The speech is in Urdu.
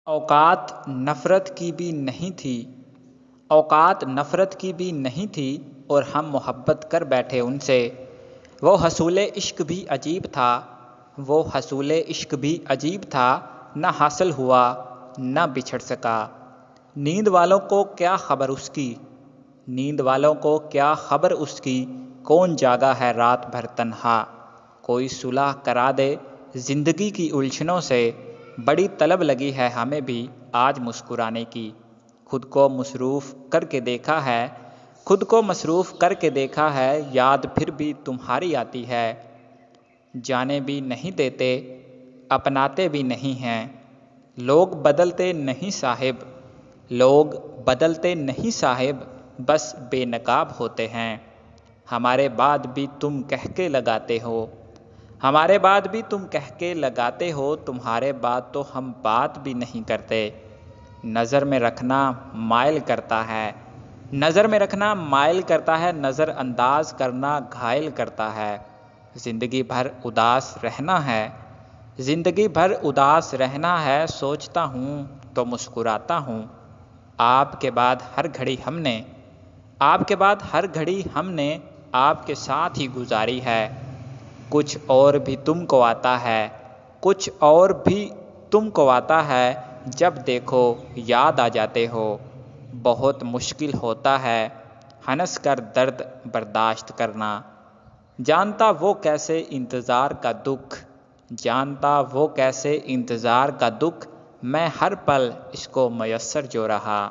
اوقات نفرت کی بھی نہیں تھی، اوقات نفرت کی بھی نہیں تھی اور ہم محبت کر بیٹھے ان سے۔ وہ حصول عشق بھی عجیب تھا، وہ حصول عشق بھی عجیب تھا، نہ حاصل ہوا نہ بچھڑ سکا۔ نیند والوں کو کیا خبر اس کی، نیند والوں کو کیا خبر اس کی، کون جاگا ہے رات بھر تنہا۔ کوئی صلح کرا دے زندگی کی الجھنوں سے، بڑی طلب لگی ہے ہمیں بھی آج مسکرانے کی۔ خود کو مصروف کر کے دیکھا ہے، خود کو مصروف کر کے دیکھا ہے، یاد پھر بھی تمہاری آتی ہے۔ جانے بھی نہیں دیتے، اپناتے بھی نہیں ہیں، لوگ بدلتے نہیں صاحب، لوگ بدلتے نہیں صاحب، بس بے نقاب ہوتے ہیں۔ ہمارے بعد بھی تم کہہ کے لگاتے ہو، ہمارے بعد بھی تم کہہ کے لگاتے ہو، تمہارے بعد تو ہم بات بھی نہیں کرتے۔ نظر میں رکھنا مائل کرتا ہے، نظر میں رکھنا مائل کرتا ہے، نظر انداز کرنا گھائل کرتا ہے۔ زندگی بھر اداس رہنا ہے، زندگی بھر اداس رہنا ہے، سوچتا ہوں تو مسکراتا ہوں۔ آپ کے بعد ہر گھڑی ہم نے، آپ کے بعد ہر گھڑی ہم نے آپ کے ساتھ ہی گزاری ہے۔ کچھ اور بھی تم کو آتا ہے، کچھ اور بھی تم کو آتا ہے، جب دیکھو یاد آ جاتے ہو۔ بہت مشکل ہوتا ہے ہنس کر درد برداشت کرنا، جانتا وہ کیسے انتظار کا دکھ، جانتا وہ کیسے انتظار کا دکھ، میں ہر پل اس کو میسر جو رہا۔